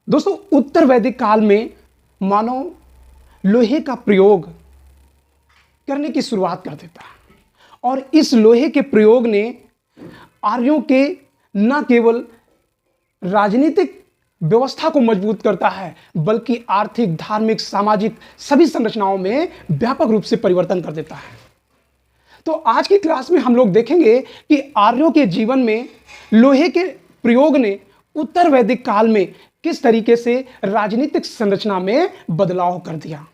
दोस्तों, उत्तर वैदिक काल में मानव लोहे का प्रयोग करने की शुरुआत कर देता है और इस लोहे के प्रयोग ने आर्यों के न केवल राजनीतिक व्यवस्था को मजबूत करता है बल्कि आर्थिक, धार्मिक, सामाजिक सभी संरचनाओं में व्यापक रूप से परिवर्तन कर देता है। तो आज की क्लास में हम लोग देखेंगे कि आर्यों के जीवन में लोहे के प्रयोग ने उत्तर वैदिक काल में किस तरीके से राजनीतिक संरचना में बदलाव कर दिया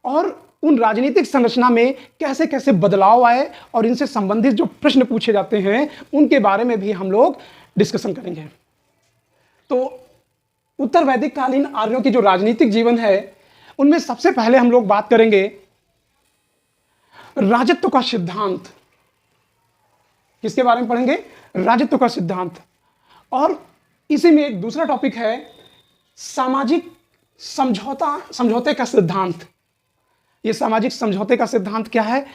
और उन राजनीतिक संरचना में कैसे कैसे बदलाव आए और इनसे संबंधित जो प्रश्न पूछे जाते हैं उनके बारे में भी हम लोग डिस्कशन करेंगे। तो उत्तर वैदिक कालीन आर्यों की जो राजनीतिक जीवन है उनमें सबसे पहले हम लोग बात करेंगे राजत्व का सिद्धांत। किसके बारे में पढ़ेंगे? राजत्व का सिद्धांत। और इसी में एक दूसरा टॉपिक है सामाजिक समझौते का सिद्धांत। ये सामाजिक समझौते का सिद्धांत क्या है?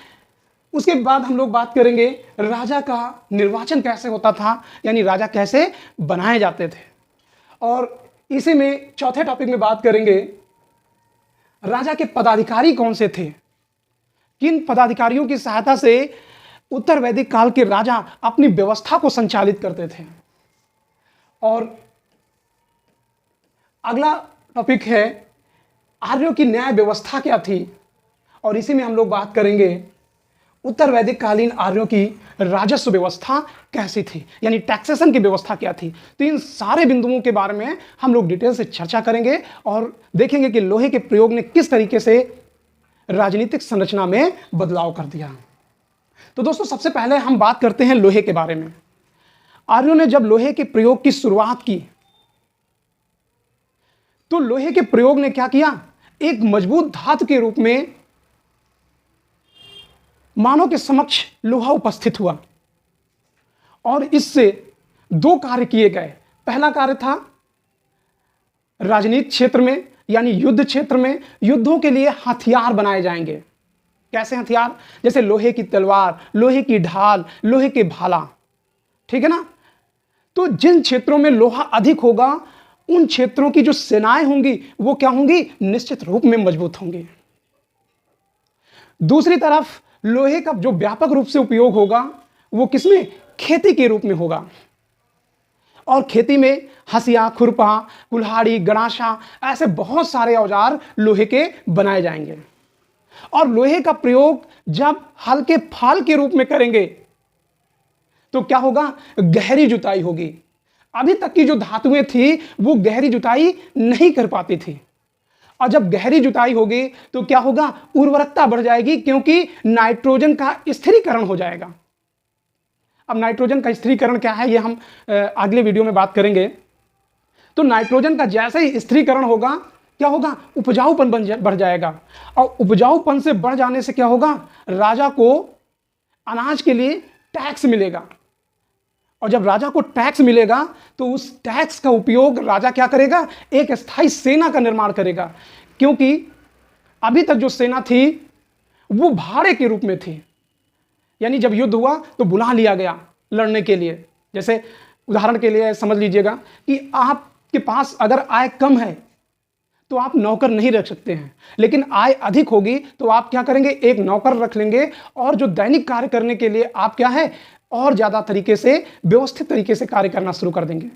उसके बाद हम लोग बात करेंगे राजा का निर्वाचन कैसे होता था, यानी राजा कैसे बनाए जाते थे। और इसी में चौथे टॉपिक में बात करेंगे राजा के पदाधिकारी कौन से थे, किन पदाधिकारियों की सहायता से उत्तर वैदिक काल के राजा अपनी व्यवस्था को संचालित करते थे। और अगला टॉपिक है आर्यों की न्याय व्यवस्था क्या थी, और इसी में हम लोग बात करेंगे उत्तर वैदिक कालीन आर्यों की राजस्व व्यवस्था कैसी थी, यानी टैक्सेशन की व्यवस्था क्या थी। तो इन सारे बिंदुओं के बारे में हम लोग डिटेल से चर्चा करेंगे और देखेंगे कि लोहे के प्रयोग ने किस तरीके से राजनीतिक संरचना में बदलाव कर दिया। तो दोस्तों, सबसे पहले हम बात करते हैं लोहे के बारे में। आर्यों ने जब लोहे के प्रयोग की शुरुआत की तो लोहे के प्रयोग ने क्या किया, एक मजबूत धातु के रूप में मानव के समक्ष लोहा उपस्थित हुआ और इससे दो कार्य किए गए। पहला कार्य था राजनीतिक क्षेत्र में, यानी युद्ध क्षेत्र में युद्धों के लिए हथियार बनाए जाएंगे। कैसे हथियार? जैसे लोहे की तलवार, लोहे की ढाल, लोहे के भाला, ठीक है ना। तो जिन क्षेत्रों में लोहा अधिक होगा उन क्षेत्रों की जो सेनाएं होंगी वो क्या होंगी, निश्चित रूप में मजबूत होंगी। दूसरी तरफ लोहे का जो व्यापक रूप से उपयोग होगा वो किसमें, खेती के रूप में होगा। और खेती में हसिया, खुरपा, कुल्हाड़ी, गणाशा, ऐसे बहुत सारे औजार लोहे के बनाए जाएंगे। और लोहे का प्रयोग जब हल के फाल के रूप में करेंगे तो क्या होगा, गहरी जुताई होगी। अभी तक की जो धातुएं थी वो गहरी जुताई नहीं कर पाती थी, और जब गहरी जुताई होगी तो क्या होगा, उर्वरकता बढ़ जाएगी, क्योंकि नाइट्रोजन का स्थिरीकरण हो जाएगा। अब नाइट्रोजन का स्थिरीकरण क्या है ये हम अगले वीडियो में बात करेंगे। तो नाइट्रोजन का जैसे ही स्थिरीकरण होगा क्या होगा, उपजाऊपन बढ़ जाएगा, और उपजाऊपन से बढ़ जाने से क्या होगा, राजा को अनाज के लिए टैक्स मिलेगा। और जब राजा को टैक्स मिलेगा तो उस टैक्स का उपयोग राजा क्या करेगा, एक स्थायी सेना का निर्माण करेगा। क्योंकि अभी तक जो सेना थी वो भाड़े के रूप में थी, यानी जब युद्ध हुआ तो बुला लिया गया लड़ने के लिए। जैसे उदाहरण के लिए समझ लीजिएगा कि आपके पास अगर आय कम है तो आप नौकर नहीं रख सकते हैं, लेकिन आय अधिक होगी तो आप क्या करेंगे, एक नौकर रख लेंगे, और जो दैनिक कार्य करने के लिए आप क्या है, और ज्यादा तरीके से व्यवस्थित तरीके से कार्य करना शुरू कर देंगे।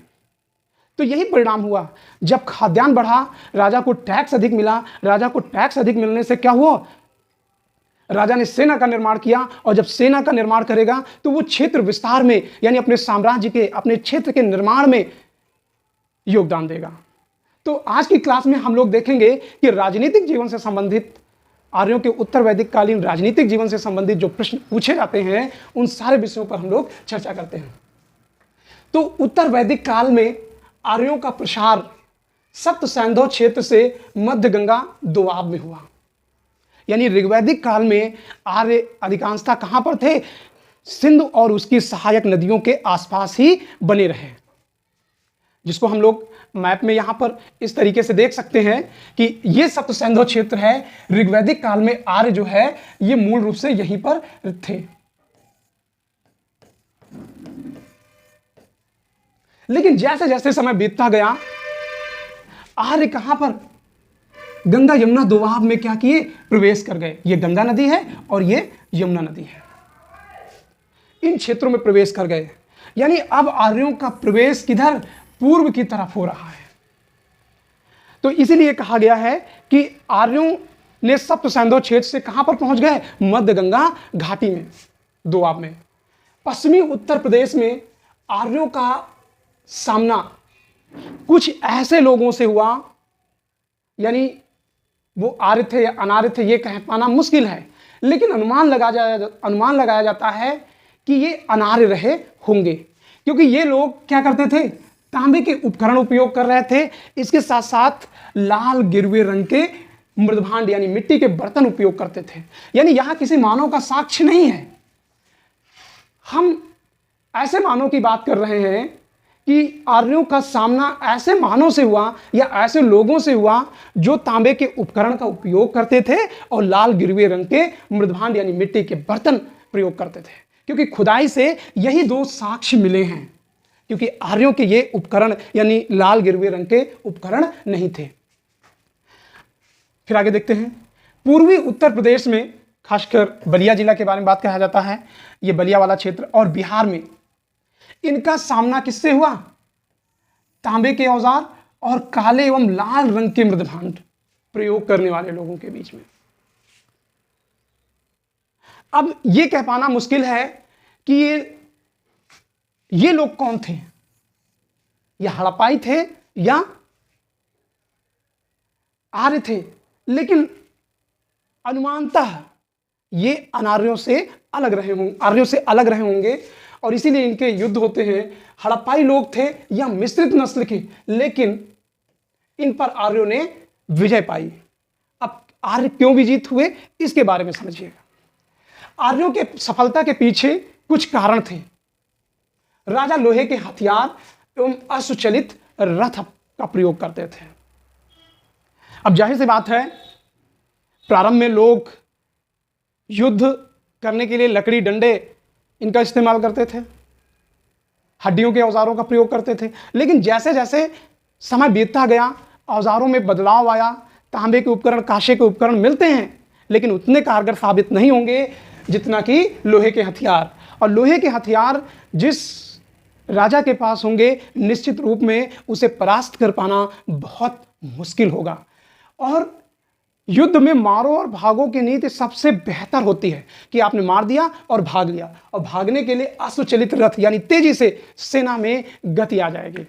तो यही परिणाम हुआ। जब खाद्यान्न बढ़ा, राजा को टैक्स अधिक मिला, राजा को टैक्स अधिक मिलने से क्या हुआ, राजा ने सेना का निर्माण किया, और जब सेना का निर्माण करेगा तो वो क्षेत्र विस्तार में, यानी अपने साम्राज्य के, अपने क्षेत्र के निर्माण में योगदान देगा। तो आज की क्लास में हम लोग देखेंगे कि राजनीतिक जीवन से संबंधित, आर्यों के उत्तर वैदिक कालीन राजनीतिक जीवन से संबंधित जो प्रश्न पूछे जाते हैं उन सारे विषयों पर हम लोग चर्चा करते हैं। तो उत्तर वैदिक काल में आर्यों का प्रसार सप्त सैंधव क्षेत्र से मध्य गंगा दोआब में हुआ। यानी ऋग्वैदिक काल में आर्य अधिकांशतः कहां पर थे, सिंध और उसकी सहायक नदियों के आसपास ही बने रहे, जिसको हम लोग मैप में यहां पर इस तरीके से देख सकते हैं कि ये सप्त सैंधव क्षेत्र है। ऋग्वैदिक काल में आर्य जो है ये मूल रूप से यहीं पर थे। लेकिन जैसे जैसे समय बीतता गया आर्य कहां पर? गंगा यमुना दोआब में क्या किए? प्रवेश कर गए। ये गंगा नदी है और ये यमुना नदी है। इन क्षेत्रों में प्रवेश कर गए, यानी अब आर्यों का प्रवेश किधर? पूर्व की तरफ हो रहा है। तो इसीलिए कहा गया है कि आर्यों ने सप्त सैंधव क्षेत्र से कहां पर पहुंच गए? मध्य गंगा घाटी में, दोआब में। पश्चिमी उत्तर प्रदेश में आर्यों का सामना कुछ ऐसे लोगों से हुआ, यानी वो आर्य थे या अनार्य थे ये कह पाना मुश्किल है, लेकिन अनुमान लगाया जाता है कि ये अनार्य रहे होंगे, क्योंकि ये लोग क्या करते थे? तांबे के उपकरण उपयोग कर रहे थे। इसके साथ साथ लाल गिरवे रंग के मृदभांड यानी मिट्टी के बर्तन उपयोग करते थे। यानी यहां किसी मानव का साक्ष्य नहीं है। हम ऐसे मानव की बात कर रहे हैं कि आर्यों का सामना ऐसे मानव से हुआ या ऐसे लोगों से हुआ जो तांबे के उपकरण का उपयोग करते थे और लाल गिरवे रंग के मृदभांड यानी मिट्टी के बर्तन प्रयोग करते थे, क्योंकि खुदाई से यही दो साक्ष्य मिले हैं, क्योंकि आर्यों के ये उपकरण यानी लाल गिरवे रंग के उपकरण नहीं थे। फिर आगे देखते हैं, पूर्वी उत्तर प्रदेश में खासकर बलिया जिला के बारे में बात कहा जाता है, ये बलिया वाला क्षेत्र, और बिहार में इनका सामना किससे हुआ? तांबे के औजार और काले एवं लाल रंग के मृदभांड प्रयोग करने वाले लोगों के बीच में। अब यह कह पाना मुश्किल है कि ये लोग कौन थे? ये हड़प्पाई थे या आर्य थे, लेकिन अनुमानतः ये अनार्यों से अलग रहे होंगे, आर्यों से अलग रहे होंगे, और इसीलिए इनके युद्ध होते हैं। हड़प्पाई लोग थे या मिश्रित नस्ल के, लेकिन इन पर आर्यों ने विजय पाई। अब आर्य क्यों विजित हुए इसके बारे में समझिएगा। आर्यों के सफलता के पीछे कुछ कारण थे। राजा लोहे के हथियार एवं अश्वचलित रथ का प्रयोग करते थे। अब जाहिर सी बात है, प्रारंभ में लोग युद्ध करने के लिए लकड़ी, डंडे इनका इस्तेमाल करते थे, हड्डियों के औजारों का प्रयोग करते थे, लेकिन जैसे जैसे समय बीतता गया औजारों में बदलाव आया। तांबे के उपकरण, कांसे के उपकरण मिलते हैं, लेकिन उतने कारगर साबित नहीं होंगे जितना कि लोहे के हथियार। और लोहे के हथियार जिस राजा के पास होंगे, निश्चित रूप में उसे परास्त कर पाना बहुत मुश्किल होगा। और युद्ध में मारो और भागो की नीति सबसे बेहतर होती है कि आपने मार दिया और भाग लिया, और भागने के लिए अश्वचलित रथ यानी तेजी से सेना में गति आ जाएगी।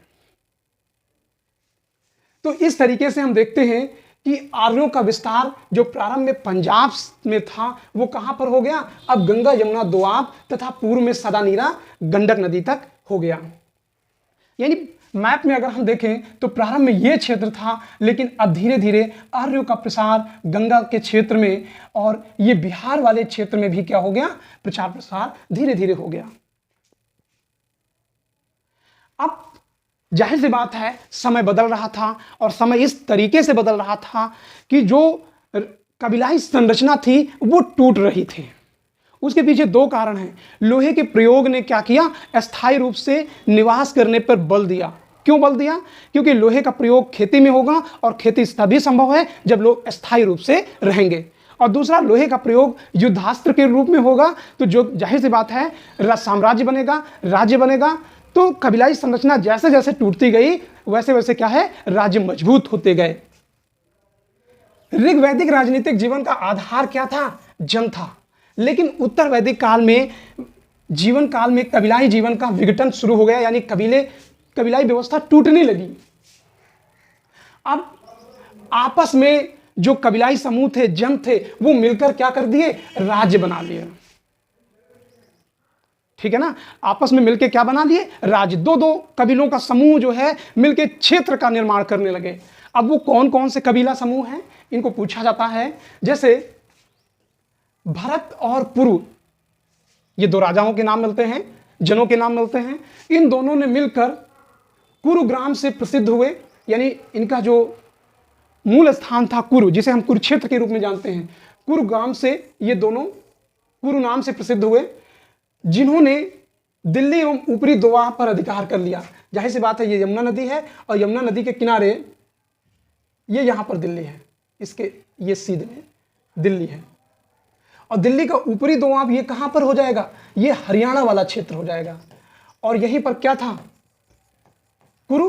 तो इस तरीके से हम देखते हैं कि आर्यों का विस्तार जो प्रारंभ में पंजाब में था वो कहां पर हो गया? अब गंगा यमुना दोआब तथा पूर्व में सदानीरा गंडक नदी तक हो गया। यानी मैप में अगर हम देखें तो प्रारंभ में यह क्षेत्र था, लेकिन अब धीरे धीरे आर्यों का प्रसार गंगा के क्षेत्र में और ये बिहार वाले क्षेत्र में भी क्या हो गया? प्रचार प्रसार धीरे धीरे हो गया। अब जाहिर सी बात है, समय बदल रहा था, और समय इस तरीके से बदल रहा था कि जो कबीलाई संरचना थी वो टूट रही थी। उसके पीछे दो कारण हैं। लोहे के प्रयोग ने क्या किया? अस्थायी रूप से निवास करने पर बल दिया। क्यों बल दिया? क्योंकि लोहे का प्रयोग खेती में होगा, और खेती तभी संभव है जब लोग अस्थायी रूप से रहेंगे। और दूसरा, लोहे का प्रयोग युद्धास्त्र के रूप में होगा, तो जो जाहिर सी बात है साम्राज्य बनेगा, राज्य बनेगा। तो कबीलाई संरचना जैसे जैसे टूटती गई वैसे वैसे क्या है? राज्य मजबूत होते गए। ऋग्वैदिक राजनीतिक जीवन का आधार क्या था? जन था। लेकिन उत्तर वैदिक काल में, जीवन काल में कबीलाई जीवन का विघटन शुरू हो गया, यानी कबीलाई व्यवस्था टूटने लगी। अब आपस में जो कबीलाई समूह थे, जन थे, वो मिलकर क्या कर दिए? राज्य बना लिए। ठीक है ना? आपस में मिलकर क्या बना लिए? राज्य। दो दो कबीलों का समूह जो है मिलकर क्षेत्र का निर्माण करने लगे। अब वो कौन कौन से कबीला समूह हैं इनको पूछा जाता है। जैसे भरत और पुरु, ये दो राजाओं के नाम मिलते हैं, जनों के नाम मिलते हैं। इन दोनों ने मिलकर कुरुग्राम से प्रसिद्ध हुए, यानी इनका जो मूल स्थान था कुरु, जिसे हम कुरुक्षेत्र के रूप में जानते हैं, कुरुग्राम से ये दोनों कुरु नाम से प्रसिद्ध हुए, जिन्होंने दिल्ली एवं ऊपरी दोआब पर अधिकार कर लिया। जाहिर सी बात है, ये यमुना नदी है, और यमुना नदी के किनारे ये यहां पर दिल्ली है, इसके ये सीधे में दिल्ली है। और दिल्ली का ऊपरी दोआब ये कहां पर हो जाएगा, ये हरियाणा वाला क्षेत्र हो जाएगा। और यहीं पर क्या था, कुरु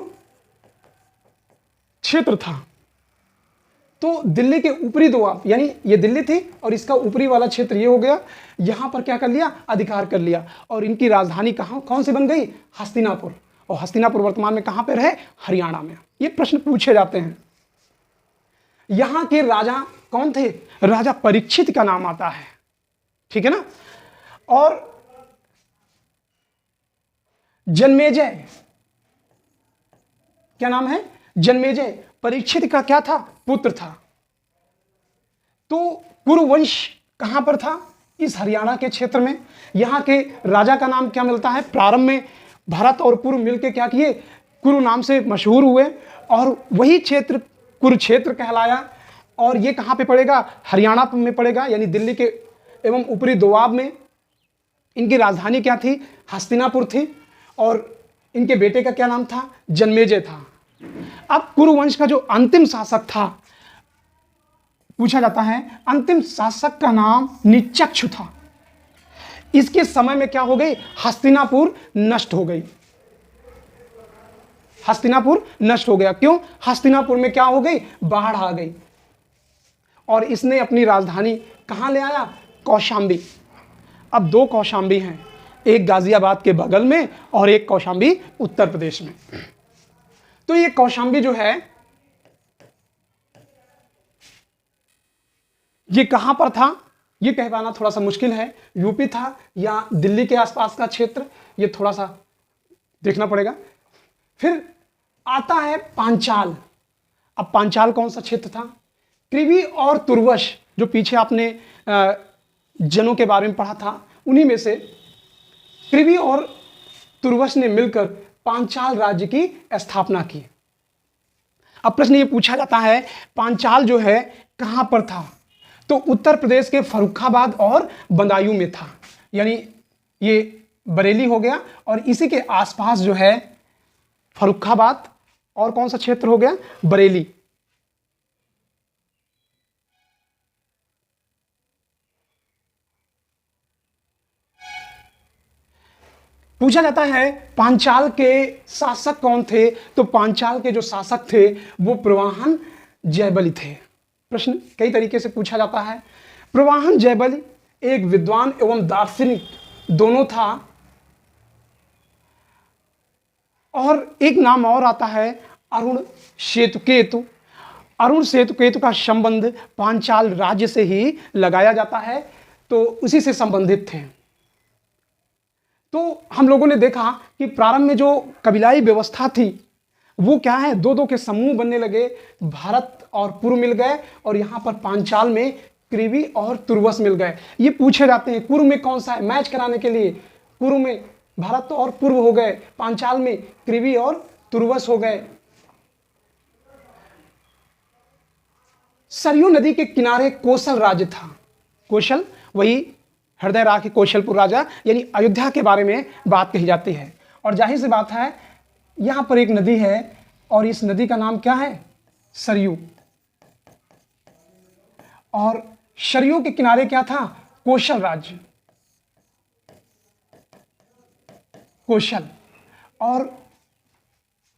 क्षेत्र था। तो दिल्ली के ऊपरी दोआब यानी ये दिल्ली थी और इसका ऊपरी वाला क्षेत्र ये हो गया, यहां पर क्या कर लिया, अधिकार कर लिया। और इनकी राजधानी कहां कौन सी बन गई, हस्तिनापुर। और हस्तिनापुर वर्तमान में कहां पर है, हरियाणा में। ये प्रश्न पूछे जाते हैं। यहां के राजा कौन थे, राजा परीक्षित का नाम आता है, ठीक है ना। और जन्मेजय, क्या नाम है, जन्मेजय परीक्षित का क्या था, पुत्र था। तो कुरुवंश कहां पर था, इस हरियाणा के क्षेत्र में। यहां के राजा का नाम क्या मिलता है, प्रारंभ में भरत और पुरु मिलकर क्या किए, कुरु नाम से मशहूर हुए और वही क्षेत्र कुरुक्षेत्र कहलाया। और ये कहां पे पड़ेगा, हरियाणा में पड़ेगा, यानी दिल्ली के एवं ऊपरी दोआब में। इनकी राजधानी क्या थी, हस्तिनापुर थी। और इनके बेटे का क्या नाम था, जन्मेजय था। अब कुरुवंश का जो अंतिम शासक था, पूछा जाता है, अंतिम शासक का नाम निचक्षु था। इसके समय में क्या हो गई, हस्तिनापुर नष्ट हो गई। हस्तिनापुर नष्ट हो गया, क्यों, हस्तिनापुर में क्या हो गई, बाढ़ आ गई। और इसने अपनी राजधानी कहां ले आया, कौशांबी। अब दो कौशांबी हैं, एक गाजियाबाद के बगल में और एक कौशांबी उत्तर प्रदेश में। तो ये कौशांबी जो है ये कहां पर था, ये कह पाना थोड़ा सा मुश्किल है। यूपी था या दिल्ली के आसपास का क्षेत्र, ये थोड़ा सा देखना पड़ेगा। फिर आता है पांचाल। अब पांचाल कौन सा क्षेत्र था, कृवि और तुर्वश, जो पीछे आपने जनों के बारे में पढ़ा था, उन्हीं में से कृवि और तुर्वश ने मिलकर पांचाल राज्य की स्थापना की। अब प्रश्न ये पूछा जाता है, पांचाल जो है कहां पर था, तो उत्तर प्रदेश के फर्रुखाबाद और बदायूं में था, यानी ये बरेली हो गया। और इसी के आसपास जो है फर्रुखाबाद और कौन सा क्षेत्र हो गया, बरेली। पूछा जाता है पांचाल के शासक कौन थे, तो पांचाल के जो शासक थे वो प्रवाहन जयबली थे। प्रश्न कई तरीके से पूछा जाता है। प्रवाहन जयबली एक विद्वान एवं दार्शनिक दोनों था। और एक नाम और आता है अरुण सेतुकेतु। अरुण सेतुकेतु का संबंध पांचाल राज्य से ही लगाया जाता है, तो उसी से संबंधित थे। तो हम लोगों ने देखा कि प्रारंभ में जो कबीलाई व्यवस्था थी वो क्या है, दो दो के समूह बनने लगे, भारत और पुरु मिल गए, और यहां पर पांचाल में कृवि और तुर्वस मिल गए। ये पूछे जाते हैं कुरु में कौन सा है, मैच कराने के लिए। कुरु में भारत और पूर्व हो गए, पांचाल में कृवि और तुर्वस हो गए। सरयू नदी के किनारे कौशल राज्य था। कौशल वही हृदय राखी कौशलपुर राजा, यानी अयोध्या के बारे में बात कही जाती है। और जाहिर सी बात है यहां पर एक नदी है और इस नदी का नाम क्या है, सरयू। और सरयू के किनारे क्या था, कौशल राज्य, कौशल। और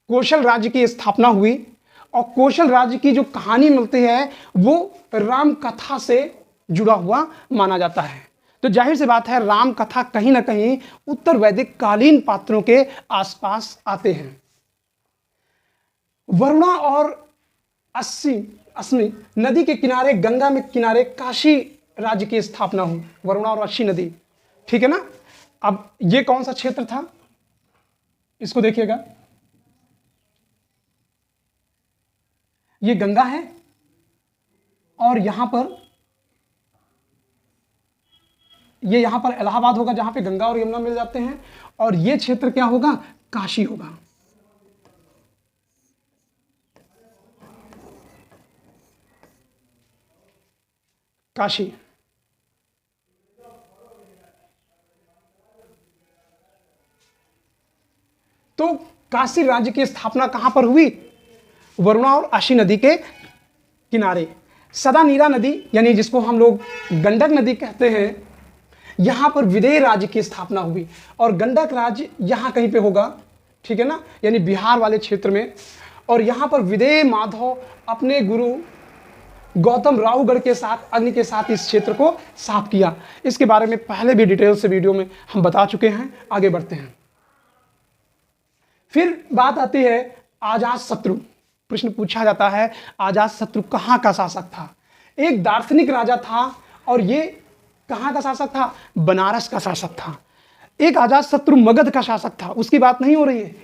कौशल राज्य की स्थापना हुई। और कौशल राज्य की जो कहानी मिलती है वो राम कथा से जुड़ा हुआ माना जाता है। तो जाहिर सी बात है राम कथा कहीं ना कहीं उत्तर वैदिक कालीन पात्रों के आसपास आते हैं। वरुणा और अस्मी नदी के किनारे, गंगा में किनारे काशी राज्य की स्थापना हुई, वरुणा और अस्सी नदी, ठीक है ना। अब ये कौन सा क्षेत्र था, इसको देखिएगा, ये गंगा है और यहां पर ये यहां पर इलाहाबाद होगा जहां पे गंगा और यमुना मिल जाते हैं। और ये क्षेत्र क्या होगा, काशी होगा। काशी। तो काशी राज्य की स्थापना कहां पर हुई, वरुणा और अशी नदी के किनारे सदा नीरा नदी यानी जिसको हम लोग गंडक नदी कहते हैं, यहाँ पर विदेह राज्य की स्थापना हुई और गंडक राज्य यहाँ कहीं पे होगा, ठीक है ना, यानी बिहार वाले क्षेत्र में। और यहाँ पर विदेह माधव अपने गुरु गौतम राहुगढ़ के साथ अग्नि के साथ इस क्षेत्र को साफ किया। इसके बारे में पहले भी डिटेल से वीडियो में हम बता चुके हैं। आगे बढ़ते हैं। फिर बात आती है अजात शत्रु। प्रश्न पूछा जाता है अजात शत्रु कहाँ का शासक था? एक दार्शनिक राजा था और ये कहाँ का शासक था? बनारस का शासक था। एक अजात शत्रु मगध का शासक था, उसकी बात नहीं हो रही है।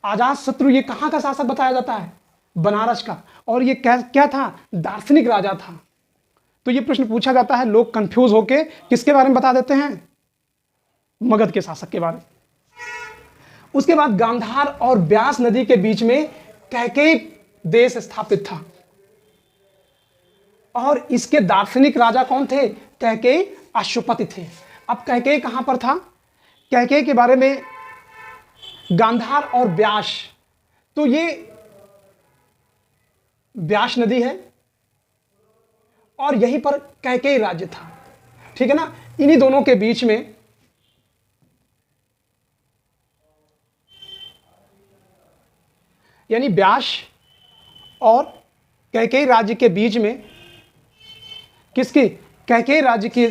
अजात शत्रु ये कहाँ का शासक बताया जाता है? बनारस का। और ये क्या था? दार्शनिक राजा था। तो ये प्रश्न पूछा जाता है, लोग कंफ्यूज होके किसके बारे में बता देते हैं? मगध के शासक के बारे में। उसके बाद गांधार और ब्यास नदी के बीच में कैकेयी देश स्थापित था और इसके दार्शनिक राजा कौन थे? कैकेयी अश्वपति थे। अब कैकेयी कहां पर था? कैकेयी के बारे में गांधार और ब्यास, तो ये ब्यास नदी है और यहीं पर कैकेयी राज्य था, ठीक है ना। इन्हीं दोनों के बीच में यानी ब्यास और कैकेयी राज्य के बीच में किसकी? कैकेयी राज्य की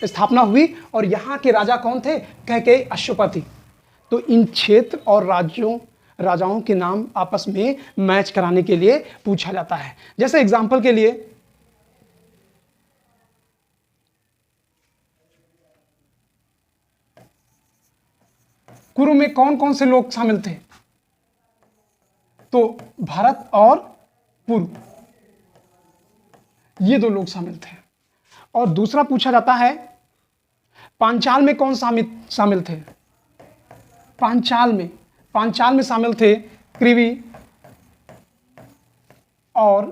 स्थापना हुई और यहाँ के राजा कौन थे? कैकेयी अश्वपति। तो इन क्षेत्र और राजाओं के नाम आपस में मैच कराने के लिए पूछा जाता है। जैसे एग्जांपल के लिए कुरु में कौन कौन से लोग शामिल थे? तो भरत और पुरु, ये दो लोग शामिल थे। और दूसरा पूछा जाता है पांचाल में कौन शामिल थे? पांचाल में शामिल थे कृवि और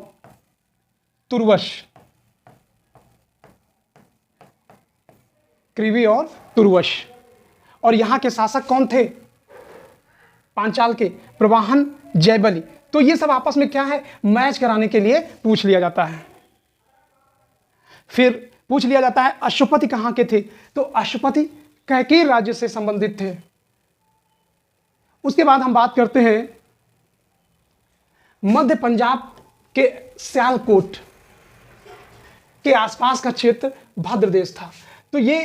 तुर्वश। कृवि और तुर्वश। और यहां के शासक कौन थे? पांचाल के प्रवाहन जयबली। तो ये सब आपस में क्या है? मैच कराने के लिए पूछ लिया जाता है। फिर पूछ लिया जाता है अश्वपति कहां के थे? तो अश्वपति कैकेयी राज्य से संबंधित थे। उसके बाद हम बात करते हैं मध्य पंजाब के सियालकोट के आसपास का क्षेत्र भद्रदेश था। तो ये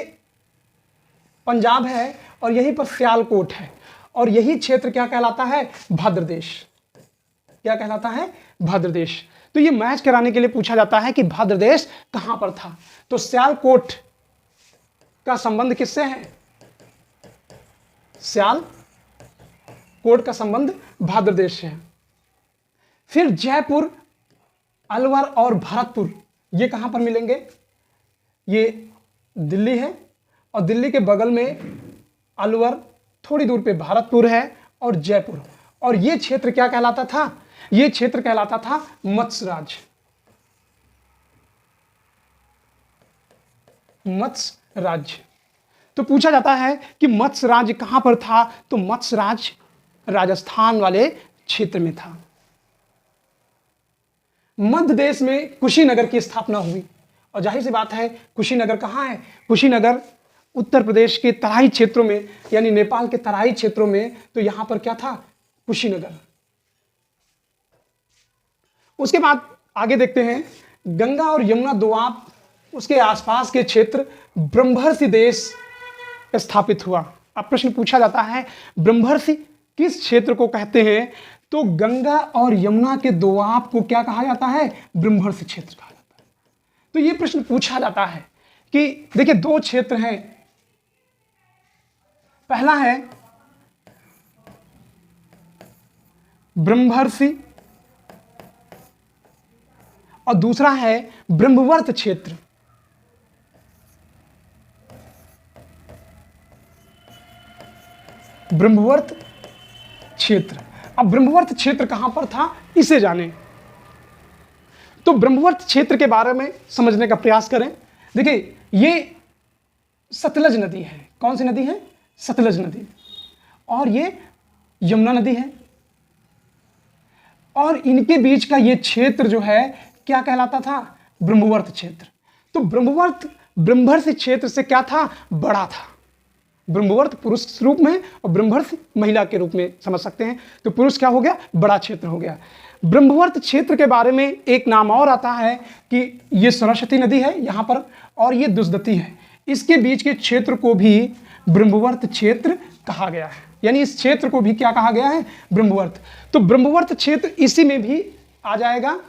पंजाब है और यहीं पर सियालकोट है और यही क्षेत्र क्या कहलाता है? भद्रदेश। क्या कहलाता है? भद्रदेश। तो ये मैच कराने के लिए पूछा जाता है कि भद्रदेश कहां पर था? तो सियालकोट का संबंध किससे है? सियालकोट का संबंध भद्रदेश से है। फिर जयपुर, अलवर और भरतपुर ये कहां पर मिलेंगे? ये दिल्ली है और दिल्ली के बगल में अलवर, थोड़ी दूर पे भरतपुर है और जयपुर। और ये क्षेत्र क्या कहलाता था? ये क्षेत्र कहलाता था मत्स्य राज्य। मत्स्य राज्य। तो पूछा जाता है कि मत्स्य राज्य कहां पर था? तो मत्स्य राज्य राजस्थान वाले क्षेत्र में था। मध्य देश में कुशीनगर की स्थापना हुई और जाहिर सी बात है कुशीनगर कहां है? कुशीनगर उत्तर प्रदेश के तराई क्षेत्रों में यानी नेपाल के तराई क्षेत्रों में। तो यहां पर क्या था? कुशीनगर। उसके बाद आगे देखते हैं गंगा और यमुना दोआब, उसके आसपास के क्षेत्र ब्रह्मर्षि देश स्थापित हुआ। अब प्रश्न पूछा जाता है ब्रह्मर्षि किस क्षेत्र को कहते हैं? तो गंगा और यमुना के दोआब को क्या कहा जाता है? ब्रह्मर्षि क्षेत्र कहा जाता है। तो यह प्रश्न पूछा जाता है कि देखिए दो क्षेत्र हैं, पहला है ब्रह्मर्षि और दूसरा है ब्रह्मवर्त क्षेत्र। ब्रह्मवर्त क्षेत्र। अब ब्रह्मवर्त क्षेत्र कहां पर था इसे जानें। तो ब्रह्मवर्त क्षेत्र के बारे में समझने का प्रयास करें। देखिए ये सतलज नदी है। कौन सी नदी है? सतलज नदी। और ये यमुना नदी है और इनके बीच का ये क्षेत्र जो है क्या कहलाता था? ब्रह्मवर्त क्षेत्र। तो ब्रह्मवर्त ब्रह्मवर्त क्षेत्र से क्या था? बड़ा था। ब्रह्मवर्त पुरुष रूप में और ब्रह्मवर्त महिला के रूप में समझ सकते हैं। तो पुरुष क्या हो गया? बड़ा क्षेत्र हो गया। ब्रह्मवर्त क्षेत्र के बारे में एक नाम और आता है कि ये सरस्वती नदी है यहाँ पर और ये दुष्दती है, इसके बीच के क्षेत्र को भी ब्रह्मवर्त क्षेत्र कहा गया है। यानी इस क्षेत्र को भी क्या कहा गया है? ब्रह्मवर्त। तो ब्रह्मवर्त क्षेत्र इसी में भी आ जाएगा।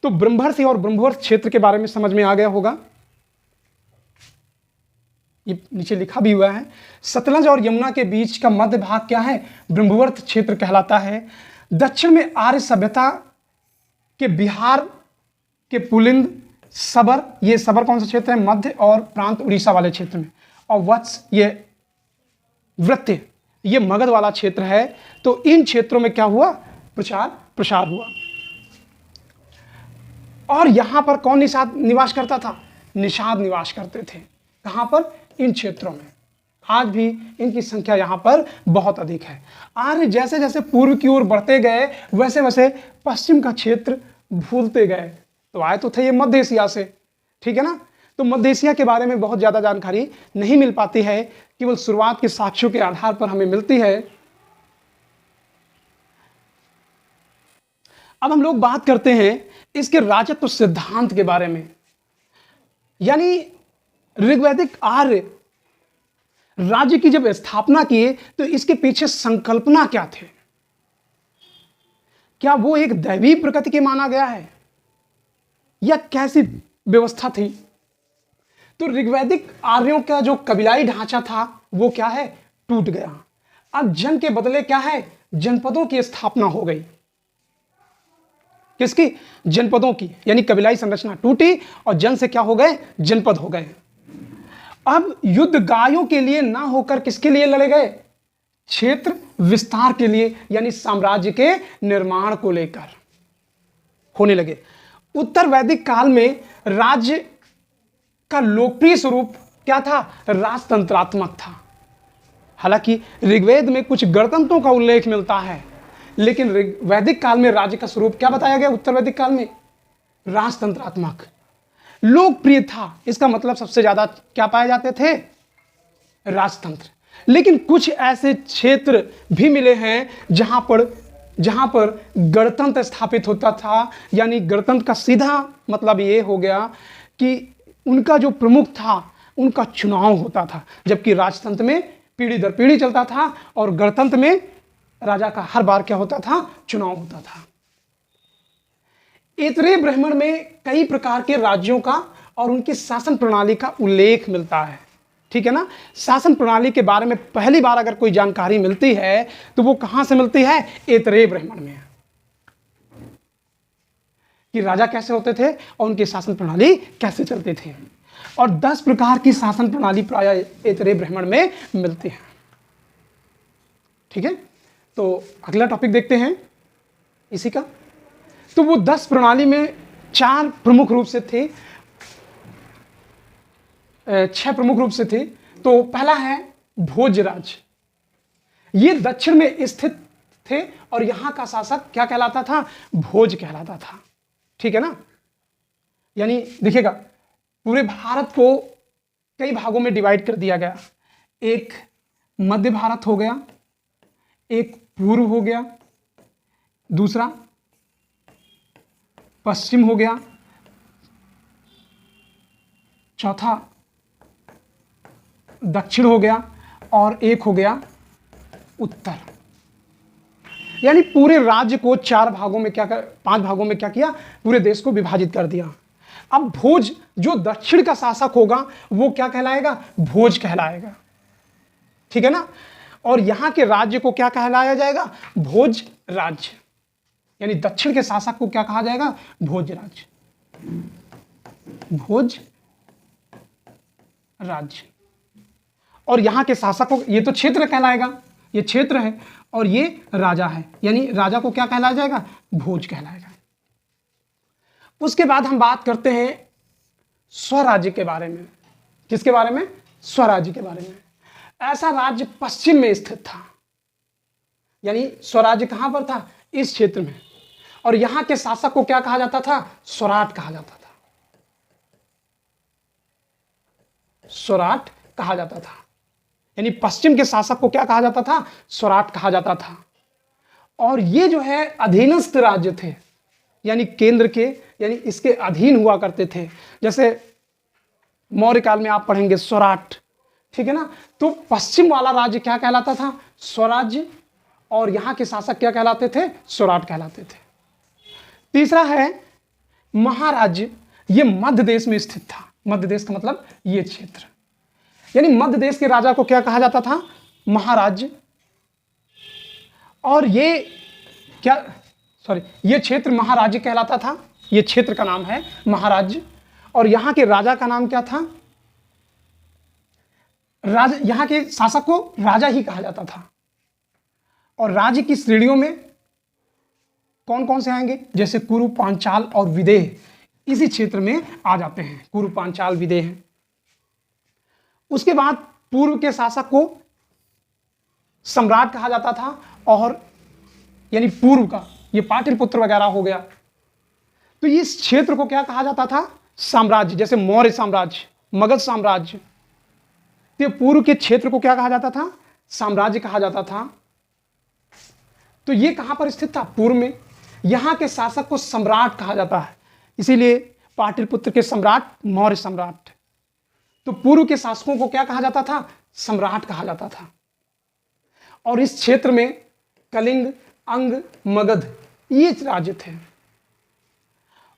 तो ब्रह्मवर्त और ब्रह्मवर्त क्षेत्र के बारे में समझ में आ गया होगा। ये नीचे लिखा भी हुआ है, सतलज और यमुना के बीच का मध्य भाग क्या है? ब्रह्मवर्त क्षेत्र कहलाता है। दक्षिण में आर्य सभ्यता के बिहार के पुलिंद, सबर, ये सबर कौन सा क्षेत्र है? मध्य और प्रांत उड़ीसा वाले क्षेत्र में। और वत्स, ये वृत्य, ये मगध वाला क्षेत्र है। तो इन क्षेत्रों में क्या हुआ? प्रसार हुआ। और यहां पर कौन निवास करता था? निषाद निवास करते थे। कहां पर? इन क्षेत्रों में। आज भी इनकी संख्या यहां पर बहुत अधिक है। आर्य जैसे जैसे पूर्व की ओर बढ़ते गए वैसे वैसे पश्चिम का क्षेत्र भूलते गए। तो आए तो थे ये मध्य एशिया से, ठीक है ना। तो मध्य एशिया के बारे में बहुत ज्यादा जानकारी नहीं मिल पाती है, केवल शुरुआत के साक्ष्यों के आधार पर हमें मिलती है। अब हम लोग बात करते हैं इसके राजत्व सिद्धांत के बारे में। यानी ऋग्वैदिक आर्य राज्य की जब स्थापना किए तो इसके पीछे संकल्पना क्या थे? क्या वो एक दैवी प्रकृति के माना गया है या कैसी व्यवस्था थी? तो ऋग्वैदिक आर्यों का जो कबीलाई ढांचा था वो क्या है? टूट गया। अब जन के बदले क्या है? जनपदों की स्थापना हो गई। किसकी? जनपदों की। यानी कबीलाई संरचना टूटी और जन से क्या हो गए? जनपद हो गए। अब युद्ध गायों के लिए ना होकर किसके लिए लड़े गए? क्षेत्र विस्तार के लिए, यानी साम्राज्य के निर्माण को लेकर होने लगे। उत्तर वैदिक काल में राज्य का लोकप्रिय स्वरूप क्या था? राजतंत्रात्मक था। हालांकि ऋग्वेद में कुछ गणतंत्रों का उल्लेख मिलता है, लेकिन वैदिक काल में राज्य का स्वरूप क्या बताया गया? उत्तर वैदिक काल में राजतंत्रात्मक लोकप्रिय था। इसका मतलब सबसे ज्यादा क्या पाए जाते थे? राजतंत्र। लेकिन कुछ ऐसे क्षेत्र भी मिले हैं जहां पर गणतंत्र स्थापित होता था। यानी गणतंत्र का सीधा मतलब ये हो गया कि उनका जो प्रमुख था उनका चुनाव होता था, जबकि राजतंत्र में पीढ़ी दर पीढ़ी चलता था और गणतंत्र में राजा का हर बार क्या होता था? चुनाव होता था। ऐतरेय ब्राह्मण में कई प्रकार के राज्यों का और उनकी शासन प्रणाली का उल्लेख मिलता है, ठीक है ना। शासन प्रणाली के बारे में पहली बार अगर कोई जानकारी मिलती है तो वो कहां से मिलती है? ऐतरेय ब्राह्मण में, कि राजा कैसे होते थे और उनकी शासन प्रणाली कैसे चलते थे। और 10 प्रकार की शासन प्रणाली प्राय ऐतरेय ब्राह्मण में मिलती है, ठीक है। तो अगला टॉपिक देखते हैं इसी का। तो वो 10 प्रणाली में 4 प्रमुख रूप से थे, 6 प्रमुख रूप से थे। तो पहला है भोजराज। ये दक्षिण में स्थित थे और यहां का शासक क्या कहलाता था? भोज कहलाता था, ठीक है ना। यानी देखिएगा, पूरे भारत को कई भागों में डिवाइड कर दिया गया। एक मध्य भारत हो गया, एक पूर्व हो गया, दूसरा पश्चिम हो गया, चौथा दक्षिण हो गया और एक हो गया उत्तर। यानी पूरे राज्य को 5 भागों में क्या किया? पूरे देश को विभाजित कर दिया। अब भोज जो दक्षिण का शासक होगा वो क्या कहलाएगा? भोज कहलाएगा, ठीक है ना। और यहां के राज्य को क्या कहलाया जाएगा? भोज राज्य। यानी दक्षिण के शासक को क्या कहा जाएगा? भोज राज्य, भोज राज्य। और यहां के शासक को, ये तो क्षेत्र कहलाएगा, ये क्षेत्र है और ये राजा है, यानी राजा को क्या कहलाया जाएगा? भोज कहलाएगा। उसके बाद हम बात करते हैं स्वराज्य के बारे में। किसके बारे में? स्वराज्य के बारे में। ऐसा राज्य पश्चिम में स्थित था, यानी स्वराज्य कहां पर था? इस क्षेत्र में। और यहां के शासक को क्या कहा जाता था? स्वराट कहा जाता था। स्वराट कहा जाता था। यानी पश्चिम के शासक को क्या कहा जाता था? स्वराट कहा जाता था। और ये जो है अधीनस्थ राज्य थे, यानी केंद्र के, यानी इसके अधीन हुआ करते थे। जैसे मौर्य काल में आप पढ़ेंगे स्वराट, ठीक है ना। तो पश्चिम वाला राज्य क्या कहलाता था? स्वराज्य। और यहां के शासक क्या कहलाते थे? स्वराट कहलाते थे। तीसरा है महाराज्य। ये मध्य देश में स्थित था। मध्य देश का मतलब ये क्षेत्र, यानी मध्य देश के राजा को क्या कहा जाता था? महाराज्य। और ये ये क्षेत्र महाराज्य कहलाता था। ये क्षेत्र का नाम है महाराज्य। और यहां के राजा का नाम क्या था? राजा। यहां के शासक को राजा ही कहा जाता था। और राज्य की श्रेणियों में कौन कौन से आएंगे? जैसे कुरु, पांचाल और विदेह इसी क्षेत्र में आ जाते हैं। कुरु, पांचाल, विदेह। उसके बाद पूर्व के शासक को सम्राट कहा जाता था। और यानी पूर्व का, ये पाटलिपुत्र वगैरह हो गया। तो इस क्षेत्र को क्या कहा जाता था? साम्राज्य। जैसे मौर्य साम्राज्य, मगध साम्राज्य। तो पूर्व के क्षेत्र को क्या कहा जाता था? साम्राज्य कहा जाता था। तो ये कहां पर स्थित था? पूर्व में। यहां के शासक को सम्राट कहा जाता है, इसीलिए पाटलिपुत्र के सम्राट मौर्य सम्राट। तो पूर्व के शासकों को क्या कहा जाता था? सम्राट कहा जाता था। और इस क्षेत्र में कलिंग, अंग, मगध ये राज्य थे।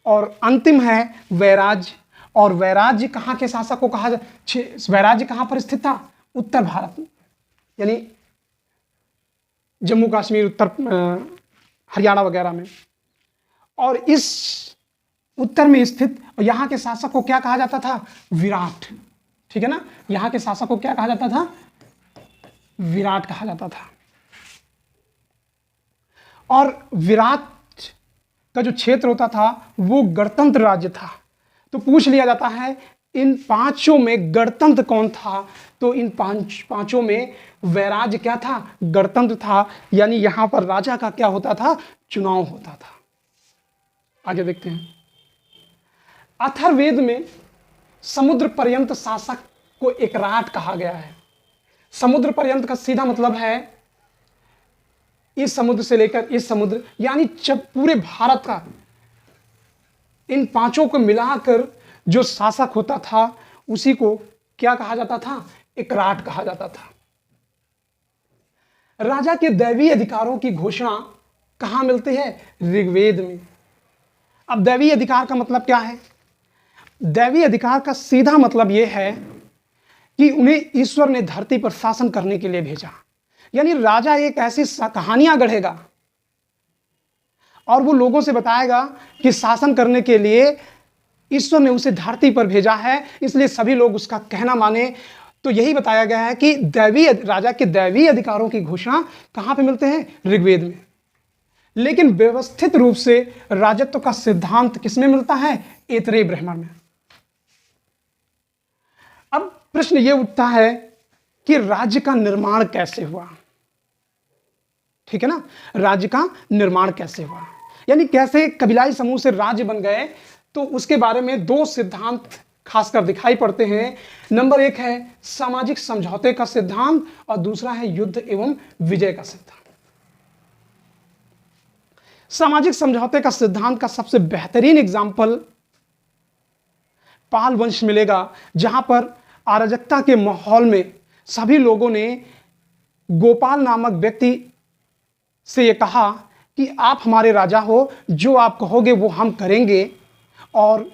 और अंतिम है वैराज्य। और वैराज्य कहां के शासक को कहा वैराज्य कहां पर स्थित था? उत्तर भारत में, यानी जम्मू कश्मीर, उत्तर हरियाणा वगैरह में। और इस उत्तर में स्थित यहां के शासक को क्या कहा जाता था? विराट। ठीक है ना। यहां के शासक को क्या कहा जाता था? विराट कहा जाता था। और विराट का जो क्षेत्र होता था वो गणतंत्र राज्य था। तो पूछ लिया जाता है इन पांचों में गणतंत्र कौन था? तो इन पांचों में वैराज्य क्या था? गणतंत्र था। यानी यहां पर राजा का क्या होता था? चुनाव होता था। आगे देखते हैं। अथर्ववेद में समुद्र पर्यंत शासक को एकराट कहा गया है। समुद्र पर्यंत का सीधा मतलब है इस समुद्र से लेकर इस समुद्र, यानी जब पूरे भारत का इन पांचों को मिलाकर जो शासक होता था उसी को क्या कहा जाता था? एकराट कहा जाता था। राजा के दैवीय अधिकारों की घोषणा कहां मिलती है? ऋग्वेद में। अब दैवीय अधिकार का मतलब क्या है? दैवीय अधिकार का सीधा मतलब यह है कि उन्हें ईश्वर ने धरती पर शासन करने के लिए भेजा। यानी राजा एक ऐसी कहानियां गढ़ेगा और वो लोगों से बताएगा कि शासन करने के लिए ईश्वर ने उसे धरती पर भेजा है, इसलिए सभी लोग उसका कहना माने। तो यही बताया गया है कि राजा के दैवीय अधिकारों की घोषणा कहां पे मिलते हैं? ऋग्वेद में। लेकिन व्यवस्थित रूप से राजत्व का सिद्धांत किसमें मिलता है? ऐतरेय ब्राह्मण में। अब प्रश्न यह उठता है कि राज्य का निर्माण कैसे हुआ? ठीक है ना। राज्य का निर्माण कैसे हुआ, यानी कैसे कबीलाई समूह से राज्य बन गए? तो उसके बारे में दो सिद्धांत खासकर दिखाई पड़ते हैं। नंबर एक है सामाजिक समझौते का सिद्धांत और दूसरा है युद्ध एवं विजय का सिद्धांत। सामाजिक समझौते का सिद्धांत का सबसे बेहतरीन एग्जाम्पल पाल वंश मिलेगा, जहां पर अराजकता के माहौल में सभी लोगों ने गोपाल नामक व्यक्ति से यह कहा कि आप हमारे राजा हो, जो आप कहोगे वो हम करेंगे और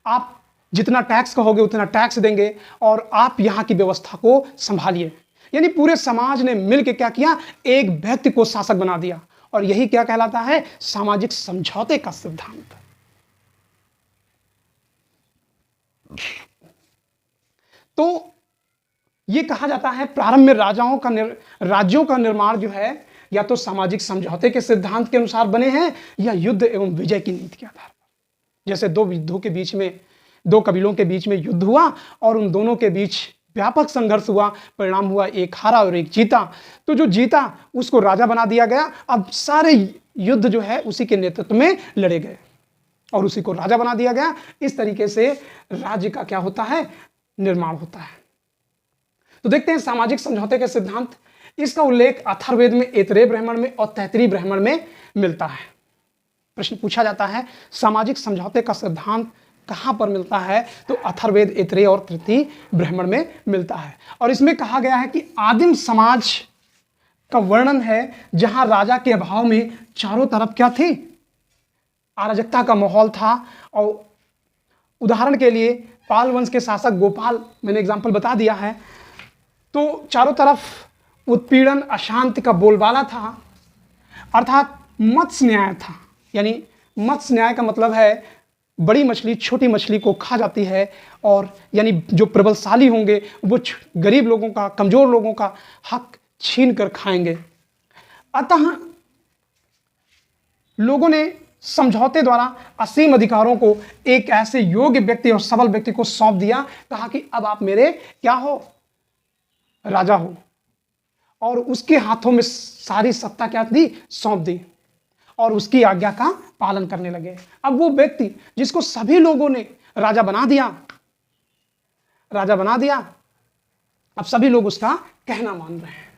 आप जितना टैक्स कहोगे उतना टैक्स देंगे और आप यहां की व्यवस्था को संभालिए। यानी पूरे समाज ने मिलकर क्या किया? एक व्यक्ति को शासक बना दिया। और यही क्या कहलाता है? सामाजिक समझौते का सिद्धांत। तो यह कहा जाता है प्रारंभ में राज्यों का निर्माण जो है या तो सामाजिक समझौते के सिद्धांत के अनुसार बने हैं या युद्ध एवं विजय की नीति के आधार पर। जैसे दो कबीलों के बीच में युद्ध हुआ और उन दोनों के बीच व्यापक संघर्ष हुआ, परिणाम हुआ एक हारा और एक जीता। तो जो जीता उसको राजा बना दिया गया। अब सारे युद्ध जो है उसी के नेतृत्व में लड़े गए और उसी को राजा बना दिया गया। इस तरीके से राज्य का क्या होता है, निर्माण होता है। तो देखते हैं सामाजिक समझौते के सिद्धांत। इसका उल्लेख अथर्ववेद में, ऐतरेय ब्राह्मण में और तैत्तिरीय ब्राह्मण में मिलता है। प्रश्न पूछा जाता है सामाजिक समझौते का सिद्धांत कहां पर मिलता है, तो अथर्ववेद, ऐतरेय और तैत्तिरीय ब्राह्मण में मिलता है। और इसमें कहा गया है कि आदिम समाज का वर्णन है जहां राजा के अभाव में चारों तरफ क्या थी, अराजकता का माहौल था। और उदाहरण के लिए पाल वंश के शासक गोपाल, मैंने एग्जाम्पल बता दिया है, तो चारों तरफ उत्पीड़न, अशांति का बोलबाला था, अर्थात मत्स्य न्याय था। यानी मत्स्य न्याय का मतलब है बड़ी मछली छोटी मछली को खा जाती है, और यानी जो प्रबलशाली होंगे वो गरीब लोगों का, कमजोर लोगों का हक छीन कर खाएंगे। अतः लोगों ने समझौते द्वारा असीम अधिकारों को एक ऐसे योग्य व्यक्ति और सबल व्यक्ति को सौंप दिया। कहा कि अब आप मेरे क्या हो, राजा हो, और उसके हाथों में सारी सत्ता क्या दी, सौंप दी, और उसकी आज्ञा का पालन करने लगे। अब वो व्यक्ति जिसको सभी लोगों ने राजा बना दिया, अब सभी लोग उसका कहना मान रहे हैं।